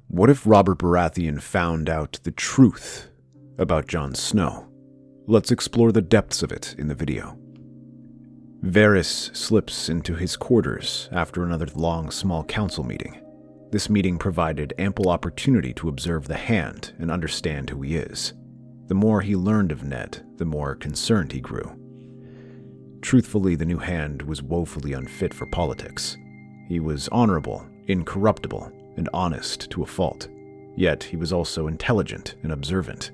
What if Robert Baratheon found out the truth about Jon Snow? Let's explore the depths of it in the video. Varys slips into his quarters after another long small council meeting. This meeting provided ample opportunity to observe the Hand and understand who he is. The more he learned of Ned, the more concerned he grew. Truthfully, the new Hand was woefully unfit for politics. He was honorable, incorruptible, and honest to a fault. Yet he was also intelligent and observant.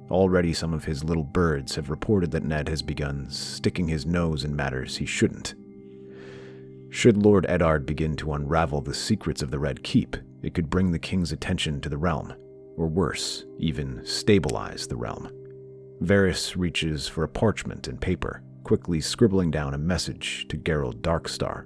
Already some of his little birds have reported that Ned has begun sticking his nose in matters he shouldn't. Should Lord Eddard begin to unravel the secrets of the Red Keep, it could bring the king's attention to the realm, or worse, even stabilize the realm. Varys reaches for a parchment and paper, quickly scribbling down a message to Gerold Darkstar.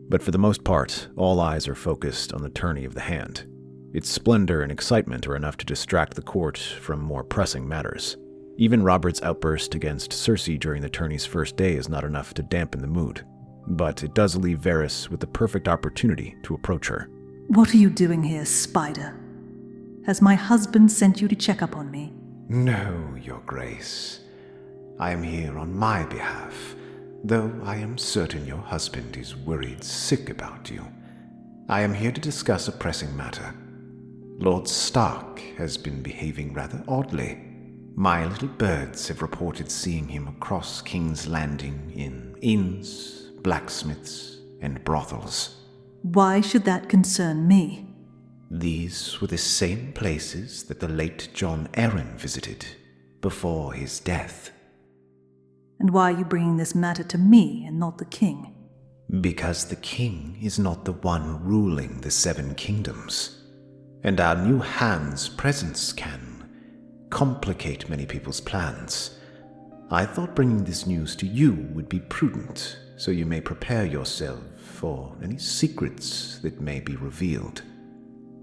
But for the most part, all eyes are focused on the tourney of the Hand. Its splendor and excitement are enough to distract the court from more pressing matters. Even Robert's outburst against Cersei during the tourney's first day is not enough to dampen the mood. But it does leave Varys with the perfect opportunity to approach her. What are you doing here, Spider? Has my husband sent you to check up on me? No, Your Grace. I am here on my behalf, though I am certain your husband is worried sick about you. I am here to discuss a pressing matter. Lord Stark has been behaving rather oddly. My little birds have reported seeing him across King's Landing in inns, blacksmiths, and brothels. Why should that concern me? These were the same places that the late Jon Arryn visited before his death. And why are you bringing this matter to me and not the king? Because the king is not the one ruling the Seven Kingdoms, and our new Hand's presence can complicate many people's plans. I thought bringing this news to you would be prudent, so you may prepare yourself for any secrets that may be revealed.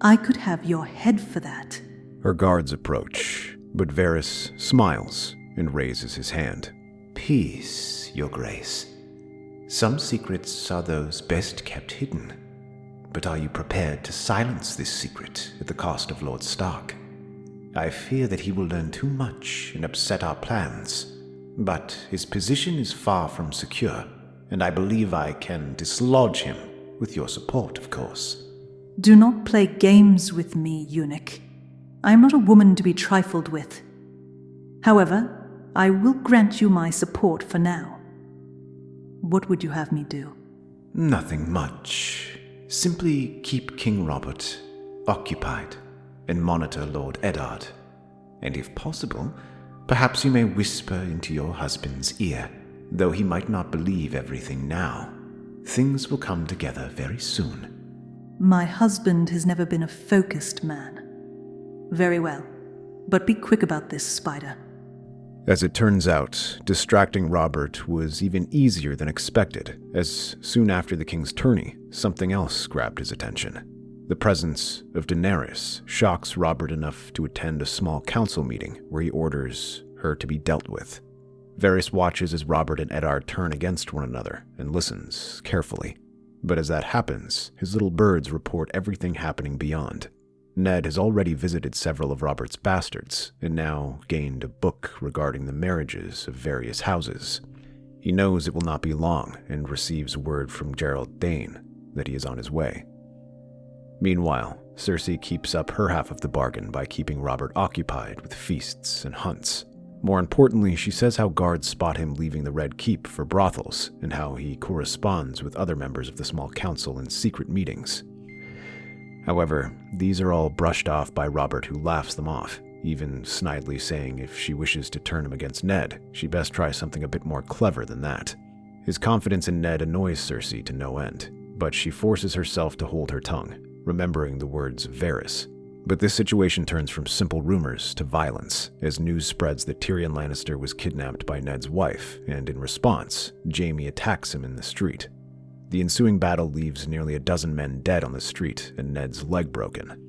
I could have your head for that. Her guards approach, but Varys smiles and raises his hand. Peace, Your Grace. Some secrets are those best kept hidden. But are you prepared to silence this secret at the cost of Lord Stark? I fear that he will learn too much and upset our plans. But his position is far from secure, and I believe I can dislodge him with your support, of course. Do not play games with me, eunuch. I am not a woman to be trifled with. However, I will grant you my support for now. What would you have me do? Nothing much. Simply keep King Robert occupied and monitor Lord Eddard. And if possible, perhaps you may whisper into your husband's ear, though he might not believe everything now. Things will come together very soon. My husband has never been a focused man. Very well, but be quick about this, Spider. As it turns out, distracting Robert was even easier than expected, as soon after the king's tourney, something else grabbed his attention. The presence of Daenerys shocks Robert enough to attend a small council meeting where he orders her to be dealt with. Varys watches as Robert and Eddard turn against one another and listens carefully. But as that happens, his little birds report everything happening beyond. Ned has already visited several of Robert's bastards, and now gained a book regarding the marriages of various houses. He knows it will not be long, and receives word from Gerold Darkstar that he is on his way. Meanwhile, Cersei keeps up her half of the bargain by keeping Robert occupied with feasts and hunts. More importantly, she says how guards spot him leaving the Red Keep for brothels, and how he corresponds with other members of the small council in secret meetings. However, these are all brushed off by Robert, who laughs them off, even snidely saying if she wishes to turn him against Ned, she best try something a bit more clever than that. His confidence in Ned annoys Cersei to no end, but she forces herself to hold her tongue, remembering the words of Varys. But this situation turns from simple rumors to violence, as news spreads that Tyrion Lannister was kidnapped by Ned's wife, and in response, Jaime attacks him in the street. The ensuing battle leaves nearly a dozen men dead on the street and Ned's leg broken.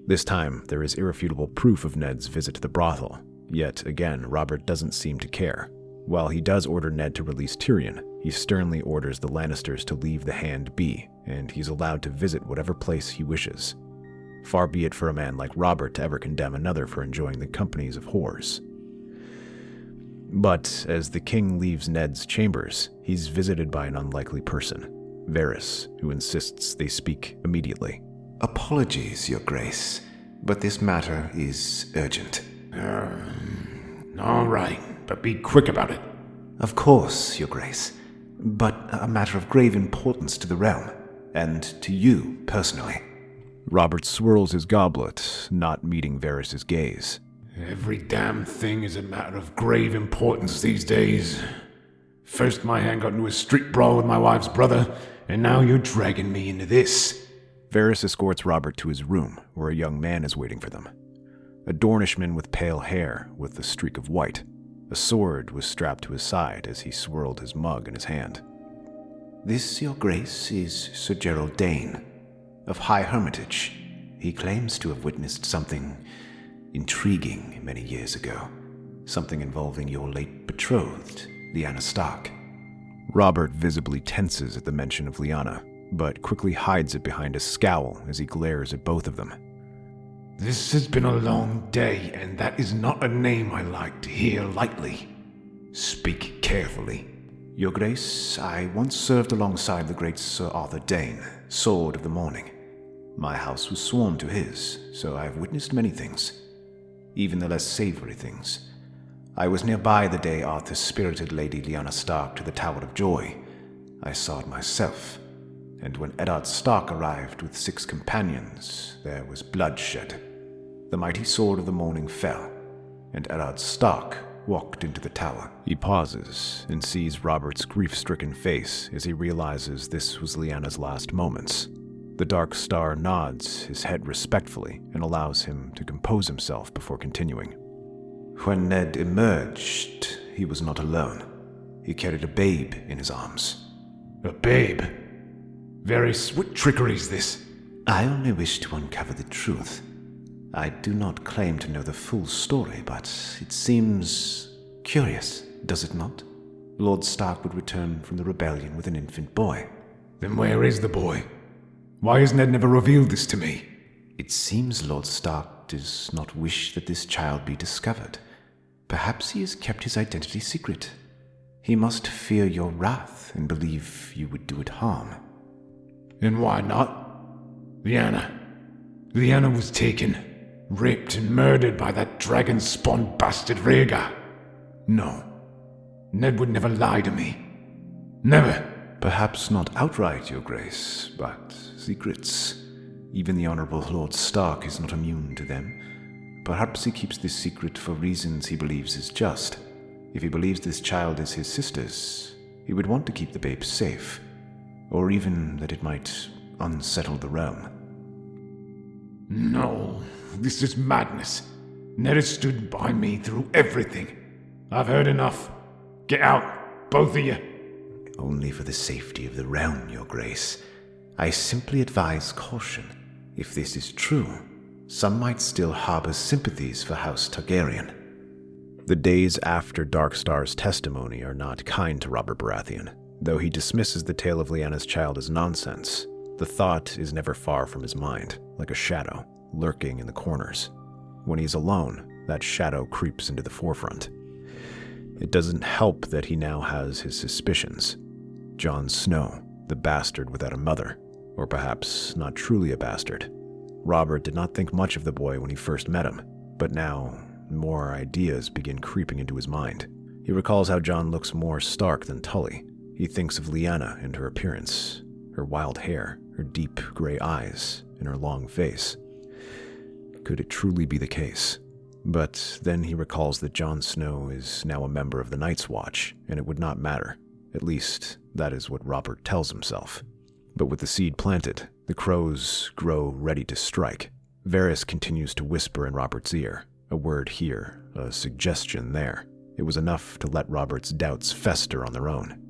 This time, there is irrefutable proof of Ned's visit to the brothel, yet again, Robert doesn't seem to care. While he does order Ned to release Tyrion, he sternly orders the Lannisters to leave the Hand be, and he's allowed to visit whatever place he wishes. Far be it for a man like Robert to ever condemn another for enjoying the companies of whores. But as the king leaves Ned's chambers, he's visited by an unlikely person, Varys, who insists they speak immediately. Apologies, Your Grace, but this matter is urgent. All right, but be quick about it. Of course, Your Grace, but a matter of grave importance to the realm, and to you personally. Robert swirls his goblet, not meeting Varys' gaze. Every damn thing is a matter of grave importance these days. First my hand got into a street brawl with my wife's brother, and now you're dragging me into this. Varys escorts Robert to his room, where a young man is waiting for them. A Dornishman with pale hair, with a streak of white. A sword was strapped to his side as he swirled his mug in his hand. This, Your Grace, is Sir Gerold Dane, of High Hermitage. He claims to have witnessed something intriguing many years ago. Something involving your late betrothed, Lyanna Stark. Robert visibly tenses at the mention of Lyanna, but quickly hides it behind a scowl as he glares at both of them. This has been a long day, and that is not a name I like to hear lightly. Speak carefully. Your Grace, I once served alongside the great Sir Arthur Dane, Sword of the Morning. My house was sworn to his, so I have witnessed many things, even the less savory things. I was nearby the day Arthur spirited Lady Lyanna Stark to the Tower of Joy. I saw it myself, and when Eddard Stark arrived with 6 companions, there was bloodshed. The mighty Sword of the Morning fell, and Eddard Stark walked into the tower. He pauses and sees Robert's grief-stricken face as he realizes this was Lyanna's last moments. The Darkstar nods his head respectfully and allows him to compose himself before continuing. When Ned emerged, he was not alone. He carried a babe in his arms. A babe? Varys, what trickery is this? I only wish to uncover the truth. I do not claim to know the full story, but it seems curious, does it not? Lord Stark would return from the rebellion with an infant boy. Then where is the boy? Why has Ned never revealed this to me? It seems Lord Stark does not wish that this child be discovered. Perhaps he has kept his identity secret. He must fear your wrath and believe you would do it harm. And why not? Lyanna was taken, raped and murdered by that dragon-spawned bastard Rhaegar. No, Ned would never lie to me. Never. Perhaps not outright, Your Grace, but secrets. Even the Honorable Lord Stark is not immune to them. Perhaps he keeps this secret for reasons he believes is just. If he believes this child is his sister's, he would want to keep the babe safe, or even that it might unsettle the realm. No, this is madness. Ned has stood by me through everything. I've heard enough. Get out, both of you. Only for the safety of the realm, Your Grace. I simply advise caution. If this is true, some might still harbor sympathies for House Targaryen. The days after Darkstar's testimony are not kind to Robert Baratheon. Though he dismisses the tale of Lyanna's child as nonsense, the thought is never far from his mind, like a shadow, lurking in the corners. When he's alone, that shadow creeps into the forefront. It doesn't help that he now has his suspicions. Jon Snow, the bastard without a mother, or perhaps not truly a bastard. Robert did not think much of the boy when he first met him, but now more ideas begin creeping into his mind. He recalls how Jon looks more Stark than Tully. He thinks of Lyanna and her appearance, her wild hair, her deep gray eyes, and her long face. Could it truly be the case? But then he recalls that Jon Snow is now a member of the Night's Watch, and it would not matter. At least, that is what Robert tells himself. But with the seed planted, the crows grow ready to strike. Varys continues to whisper in Robert's ear, a word here, a suggestion there. It was enough to let Robert's doubts fester on their own.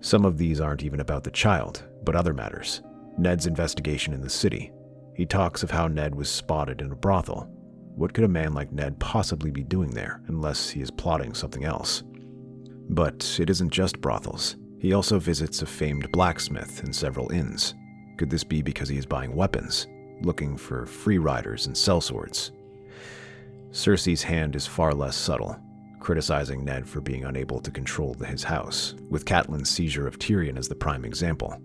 Some of these aren't even about the child, but other matters. Ned's investigation in the city. He talks of how Ned was spotted in a brothel. What could a man like Ned possibly be doing there, unless he is plotting something else? But it isn't just brothels. He also visits a famed blacksmith and several inns. Could this be because he is buying weapons? looking for free riders and sellswords. Cersei's hand is far less subtle, criticizing Ned for being unable to control his house, with Catelyn's seizure of Tyrion as the prime example.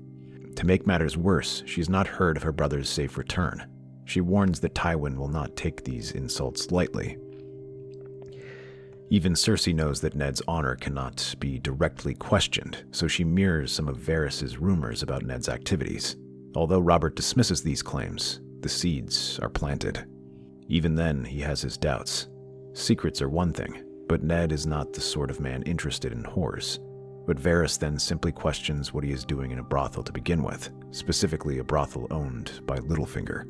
To make matters worse, she's not heard of her brother's safe return. She warns that Tywin will not take these insults lightly. Even Cersei knows that Ned's honor cannot be directly questioned, so she mirrors some of Varys' rumors about Ned's activities. Although Robert dismisses these claims, the seeds are planted. Even then, he has his doubts. Secrets are one thing, but Ned is not the sort of man interested in whores. But Varys then simply questions what he is doing in a brothel to begin with, specifically a brothel owned by Littlefinger.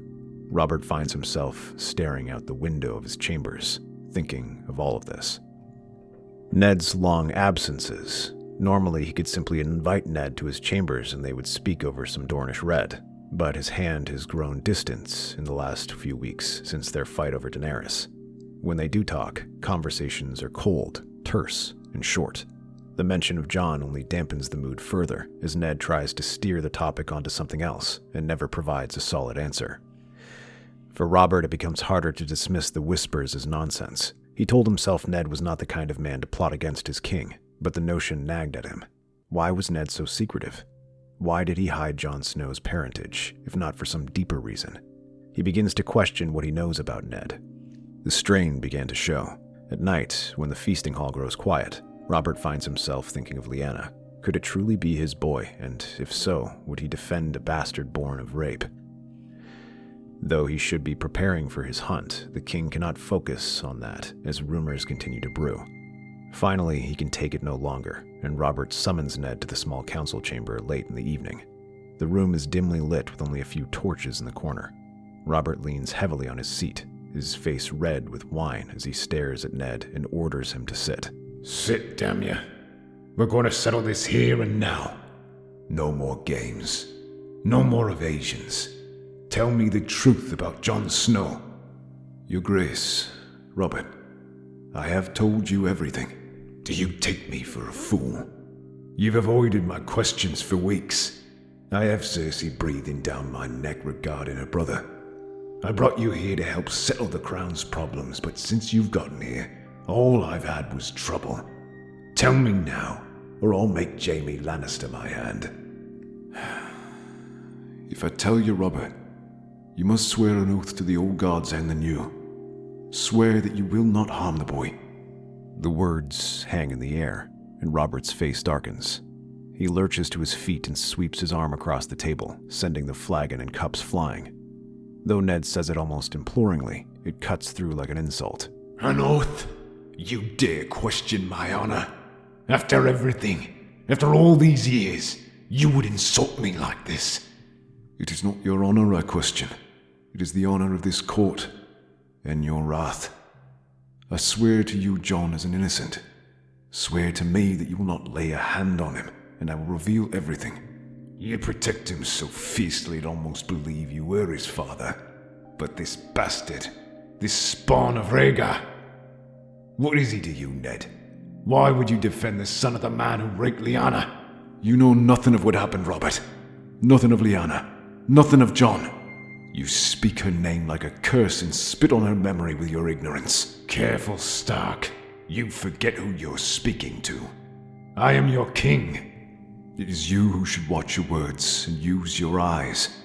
Robert finds himself staring out the window of his chambers, thinking of all of this. Ned's long absences. Normally, he could simply invite Ned to his chambers and they would speak over some Dornish red, but his hand has grown distant in the last few weeks since their fight over Daenerys. When they do talk, conversations are cold, terse, and short. The mention of Jon only dampens the mood further, as Ned tries to steer the topic onto something else and never provides a solid answer. For Robert, it becomes harder to dismiss the whispers as nonsense. He told himself Ned was not the kind of man to plot against his king, but the notion nagged at him. Why was Ned so secretive? Why did he hide Jon Snow's parentage, if not for some deeper reason? He begins to question what he knows about Ned. The strain began to show. At night, when the feasting hall grows quiet, Robert finds himself thinking of Lyanna. Could it truly be his boy, and if so, would he defend a bastard born of rape? Though he should be preparing for his hunt, the king cannot focus on that as rumors continue to brew. Finally, he can take it no longer, and Robert summons Ned to the small council chamber late in the evening. The room is dimly lit with only a few torches in the corner. Robert leans heavily on his seat, his face red with wine as he stares at Ned and orders him to sit. Sit, damn ya. We're going to settle this here and now. No more games. No more evasions. Tell me the truth about Jon Snow. Your Grace, Robert, I have told you everything. Do you take me for a fool? You've avoided my questions for weeks. I have Cersei breathing down my neck regarding her brother. I brought you here to help settle the crown's problems, but since you've gotten here, all I've had was trouble. Tell me now, or I'll make Jaime Lannister my hand. If I tell you, Robert, you must swear an oath to the old gods and the new. Swear that you will not harm the boy. The words hang in the air, and Robert's face darkens. He lurches to his feet and sweeps his arm across the table, sending the flagon and cups flying. Though Ned says it almost imploringly, it cuts through like an insult. An oath? You dare question my honor? After everything, after all these years, you would insult me like this? It is not your honor I question. It is the honor of this court, and your wrath. I swear to you, Jon, as an innocent. Swear to me that you will not lay a hand on him, and I will reveal everything. You protect him so fiercely I'd almost believe you were his father. But this bastard, this spawn of Rhaegar, what is he to you, Ned? Why would you defend the son of the man who raped Lyanna? You know nothing of what happened, Robert. Nothing of Lyanna. Nothing of Jon. You speak her name like a curse and spit on her memory with your ignorance. Careful, Stark. You forget who you're speaking to. I am your king. It is you who should watch your words and use your eyes.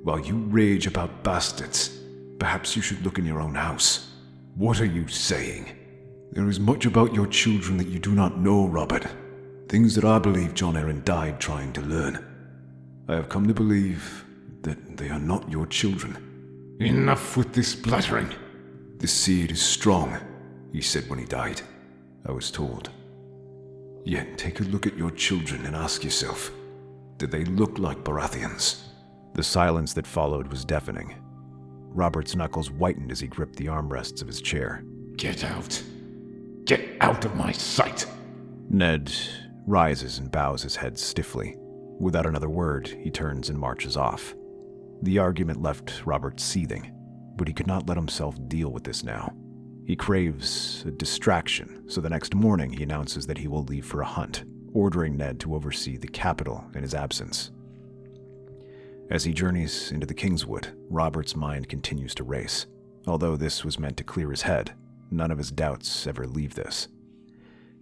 While you rage about bastards, perhaps you should look in your own house. What are you saying? There is much about your children that you do not know, Robert. Things that I believe Jon Arryn died trying to learn. I have come to believe that they are not your children. Enough with this blathering. The seed is strong, he said when he died. I was told. Yet take a look at your children and ask yourself, did they look like Baratheons? The silence that followed was deafening. Robert's knuckles whitened as he gripped the armrests of his chair. Get out. Get out of my sight. Ned rises and bows his head stiffly. Without another word, he turns and marches off. The argument left Robert seething, but he could not let himself deal with this now. He craves a distraction, so the next morning he announces that he will leave for a hunt, ordering Ned to oversee the capital in his absence. As he journeys into the Kingswood, Robert's mind continues to race. Although this was meant to clear his head, none of his doubts ever leave this.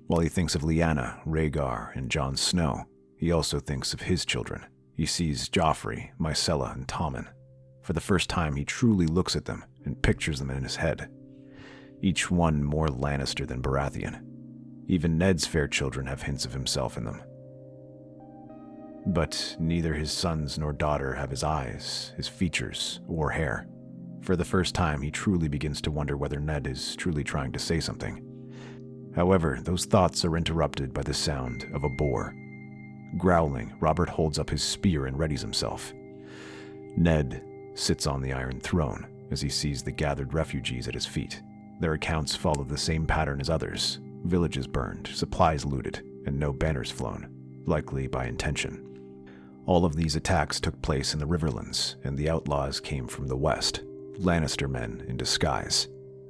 While he thinks of Lyanna, Rhaegar, and Jon Snow, he also thinks of his children. He sees Joffrey, Myrcella, and Tommen. For the first time, he truly looks at them and pictures them in his head. Each one more Lannister than Baratheon. Even Ned's fair children have hints of himself in them. But neither his sons nor daughter have his eyes, his features, or hair. For the first time, he truly begins to wonder whether Ned is truly trying to say something. However, those thoughts are interrupted by the sound of a boar. Growling, Robert holds up his spear and readies himself. Ned sits on the Iron Throne as he sees the gathered refugees at his feet. Their accounts follow the same pattern as others. Villages burned, supplies looted, and no banners flown, likely by intention. All of these attacks took place in the Riverlands, and the outlaws came from the west, Lannister men in disguise.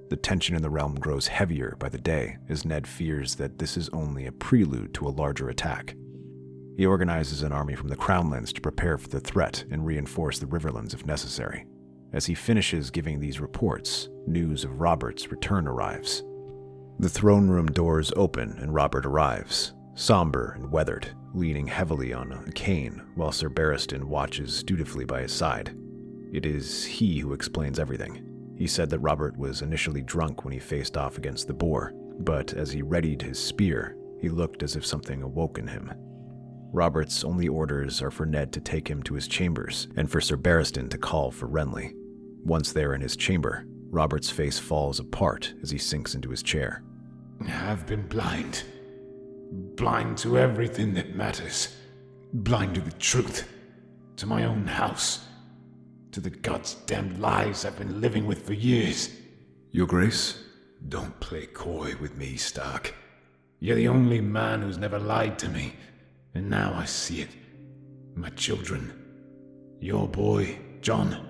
The tension in the realm grows heavier by the day as Ned fears that this is only a prelude to a larger attack. He organizes an army from the Crownlands to prepare for the threat and reinforce the Riverlands if necessary. As he finishes giving these reports, news of Robert's return arrives. The throne room doors open and Robert arrives, somber and weathered, leaning heavily on a cane while Sir Barristan watches dutifully by his side. It is he who explains everything. He said that Robert was initially drunk when he faced off against the boar, but as he readied his spear, he looked as if something awoke in him. Robert's only orders are for Ned to take him to his chambers and for Sir Barristan to call for Renly. Once there in his chamber, Robert's face falls apart as he sinks into his chair. I've been blind. Blind to everything that matters. Blind to the truth. To my own house. To the goddamn lies I've been living with for years. Your Grace, don't play coy with me, Stark. You're the only man who's never lied to me. And now I see it. My children. Your boy, Jon.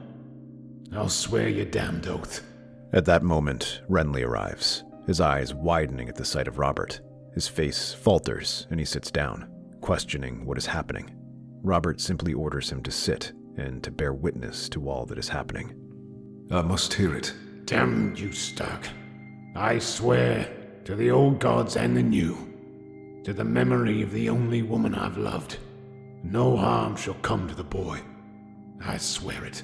I'll swear your damned oath. At that moment, Renly arrives, his eyes widening at the sight of Robert. His face falters, and he sits down, questioning what is happening. Robert simply orders him to sit and to bear witness to all that is happening. I must hear it. Damn you, Stark. I swear to the old gods and the new, to the memory of the only woman I've loved, no harm shall come to the boy. I swear it.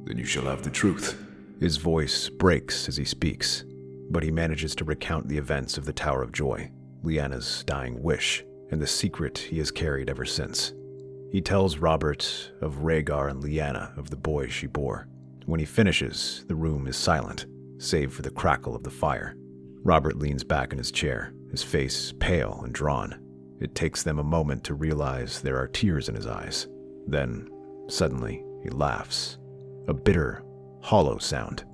Then you shall have the truth. His voice breaks as he speaks, but he manages to recount the events of the Tower of Joy, Lyanna's dying wish, and the secret he has carried ever since. He tells Robert of Rhaegar and Lyanna, of the boy she bore. When he finishes, the room is silent, save for the crackle of the fire. Robert leans back in his chair, his face pale and drawn. It takes them a moment to realize there are tears in his eyes. Then, suddenly, he laughs. A bitter, hollow sound.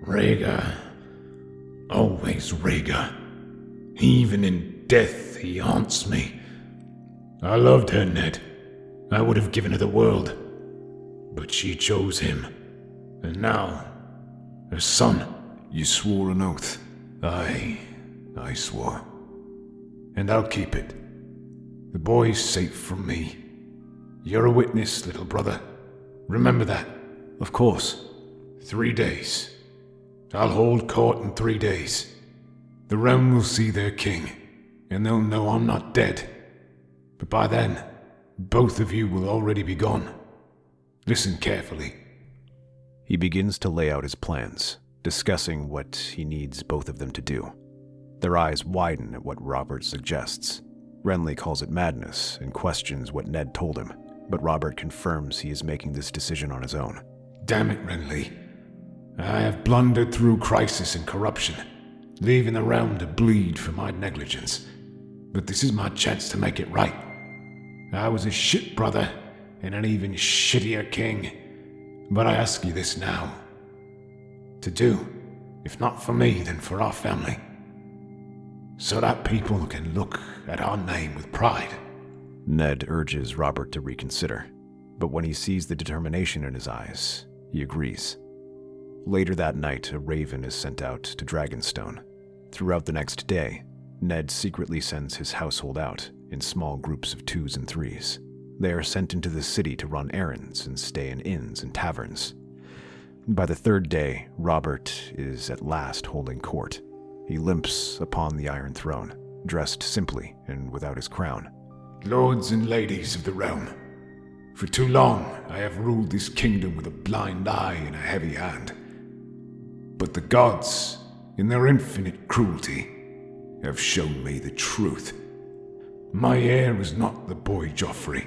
Rhaegar. Always Rhaegar. Even in death, he haunts me. I loved her, Ned. I would have given her the world. But she chose him. And now, her son. You swore an oath. I swore. And I'll keep it. The boy's safe from me. You're a witness, little brother. Remember that. Of course. 3 days. I'll hold court in 3 days. The realm will see their king, and they'll know I'm not dead. But by then, both of you will already be gone. Listen carefully. He begins to lay out his plans, discussing what he needs both of them to do. Their eyes widen at what Robert suggests. Renly calls it madness and questions what Ned told him, but Robert confirms he is making this decision on his own. Damn it, Renly. I have blundered through crisis and corruption, leaving the realm to bleed for my negligence. But this is my chance to make it right. I was a shit brother and an even shittier king. But I ask you this now. To do, if not for me, then for our family. So that people can look at our name with pride. Ned urges Robert to reconsider, but when he sees the determination in his eyes, he agrees. Later that night, a raven is sent out to Dragonstone. Throughout the next day, Ned secretly sends his household out in small groups of 2s and 3s. They are sent into the city to run errands and stay in inns and taverns. By the third day, Robert is at last holding court. He limps upon the Iron Throne, dressed simply and without his crown. Lords and ladies of the realm, for too long I have ruled this kingdom with a blind eye and a heavy hand. But the gods, in their infinite cruelty, have shown me the truth. My heir is not the boy Joffrey,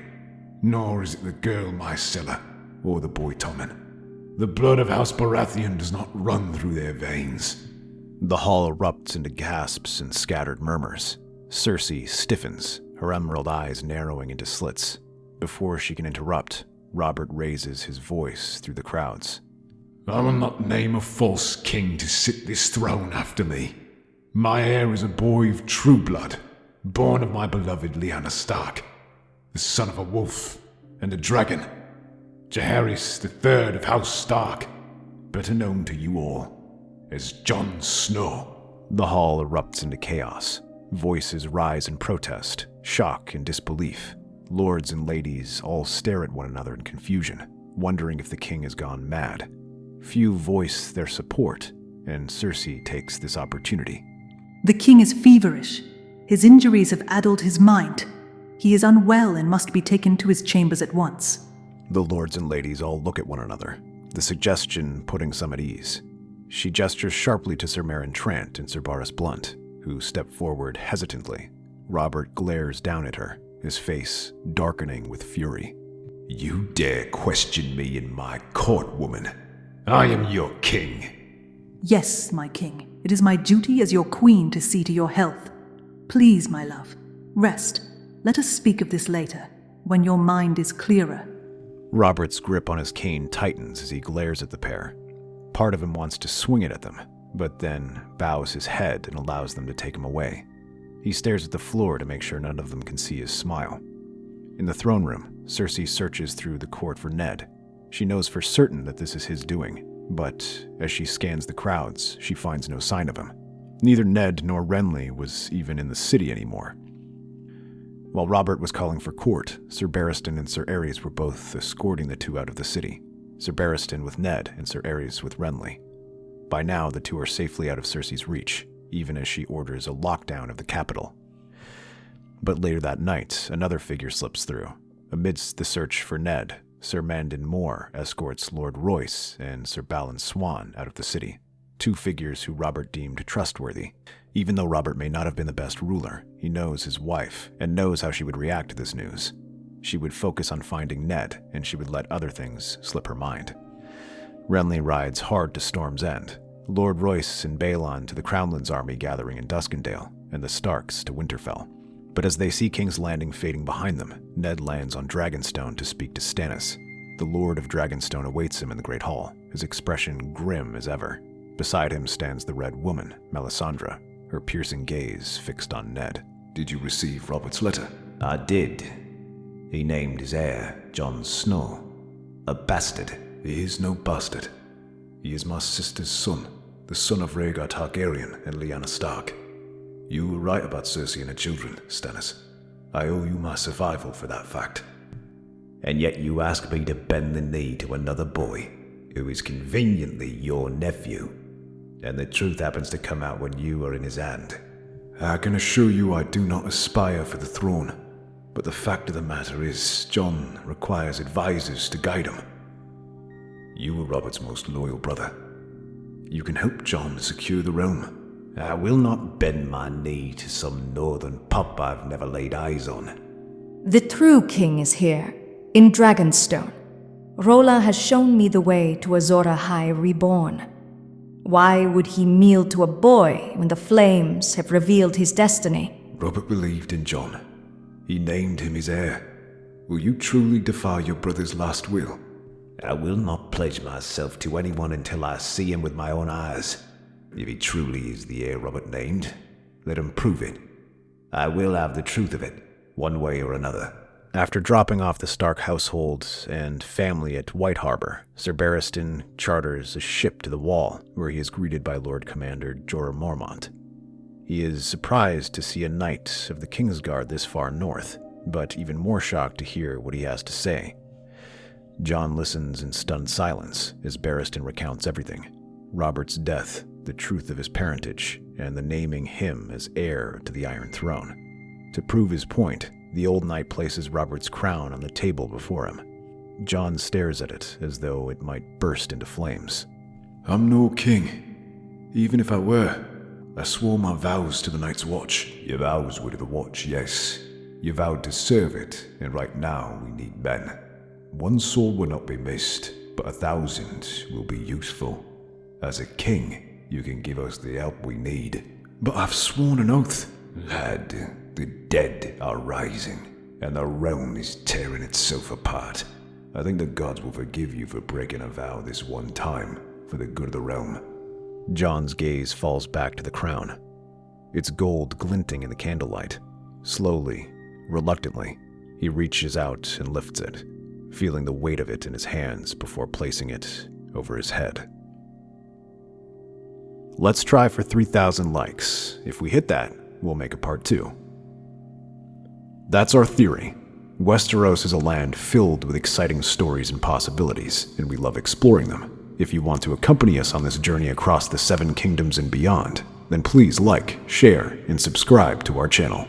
nor is it the girl Myrcella, or the boy Tommen. The blood of House Baratheon does not run through their veins. The hall erupts into gasps and scattered murmurs. Cersei stiffens, her emerald eyes narrowing into slits. Before she can interrupt, Robert raises his voice through the crowds. I will not name a false king to sit this throne after me. My heir is a boy of true blood, born of my beloved Lyanna Stark, the son of a wolf and a dragon. Jaehaerys III of House Stark, better known to you all as Jon Snow. The hall erupts into chaos. Voices rise in protest, shock and disbelief. Lords and ladies all stare at one another in confusion, wondering if the king has gone mad. Few voice their support, and Cersei takes this opportunity. The king is feverish. His injuries have addled his mind. He is unwell and must be taken to his chambers at once. The lords and ladies all look at one another, the suggestion putting some at ease. She gestures sharply to Sir Meryn Trant and Sir Boris Blunt, who step forward hesitantly. Robert glares down at her, his face darkening with fury. You dare question me in my court, woman? I am your king. Yes, my king. It is my duty as your queen to see to your health. Please, my love, rest. Let us speak of this later, when your mind is clearer. Robert's grip on his cane tightens as he glares at the pair. Part of him wants to swing it at them, but then bows his head and allows them to take him away. He stares at the floor to make sure none of them can see his smile. In the throne room, Cersei searches through the court for Ned. She knows for certain that this is his doing, but as she scans the crowds, she finds no sign of him. Neither Ned nor Renly was even in the city anymore. While Robert was calling for court, Sir Barristan and Sir Aerys were both escorting the two out of the city. Sir Barristan with Ned and Sir Aerys with Renly. By now, the two are safely out of Cersei's reach, even as she orders a lockdown of the capital. But later that night, another figure slips through. Amidst the search for Ned, Sir Mandon Moore escorts Lord Royce and Sir Balon Swan out of the city, two figures who Robert deemed trustworthy. Even though Robert may not have been the best ruler, he knows his wife and knows how she would react to this news. She would focus on finding Ned, and she would let other things slip her mind. Renly rides hard to Storm's End, Lord Royce and Balon to the Crownland's army gathering in Duskendale, and the Starks to Winterfell. But as they see King's Landing fading behind them, Ned lands on Dragonstone to speak to Stannis. The Lord of Dragonstone awaits him in the Great Hall, his expression grim as ever. Beside him stands the Red Woman, Melisandre, her piercing gaze fixed on Ned. Did you receive Robert's letter? I did. He named his heir Jon Snow. A bastard. He is no bastard. He is my sister's son, the son of Rhaegar Targaryen and Lyanna Stark. You were right about Cersei and her children, Stannis. I owe you my survival for that fact. And yet you ask me to bend the knee to another boy, who is conveniently your nephew, and the truth happens to come out when you are in his hand. I can assure you I do not aspire for the throne, but the fact of the matter is, Jon requires advisors to guide him. You were Robert's most loyal brother. You can help Jon secure the realm. I will not bend my knee to some northern pup I've never laid eyes on. The true king is here, in Dragonstone. Rola has shown me the way to Azor Ahai reborn. Why would he kneel to a boy when the flames have revealed his destiny? Robert believed in Jon. He named him his heir. Will you truly defy your brother's last will? I will not pledge myself to anyone until I see him with my own eyes. If he truly is the heir Robert named, let him prove it. I will have the truth of it, one way or another. After dropping off the Stark household and family at White Harbor, Sir Barristan charters a ship to the Wall, where he is greeted by Lord Commander Jorah Mormont. He is surprised to see a knight of the Kingsguard this far north. but even more shocked to hear what he has to say. Jon listens in stunned silence as Barristan recounts everything: Robert's death, the truth of his parentage, and the naming him as heir to the Iron Throne. To prove his point, the old knight places Robert's crown on the table before him. Jon stares at it as though it might burst into flames. I'm no king. Even if I were, I swore my vows to the Night's Watch. Your vows were to the Watch, yes. You vowed to serve it, and right now we need men. One soul will not be missed, but 1,000 will be useful. As a king, you can give us the help we need. But I've sworn an oath. Lad, the dead are rising, and the realm is tearing itself apart. I think the gods will forgive you for breaking a vow this one time, for the good of the realm. Jon's gaze falls back to the crown, its gold glinting in the candlelight. Slowly, reluctantly, he reaches out and lifts it, feeling the weight of it in his hands before placing it over his head. Let's try for 3,000 likes. If we hit that, we'll make a part 2. That's our theory. Westeros is a land filled with exciting stories and possibilities, and we love exploring them. If you want to accompany us on this journey across the 7 kingdoms and beyond, then please like, share, and subscribe to our channel.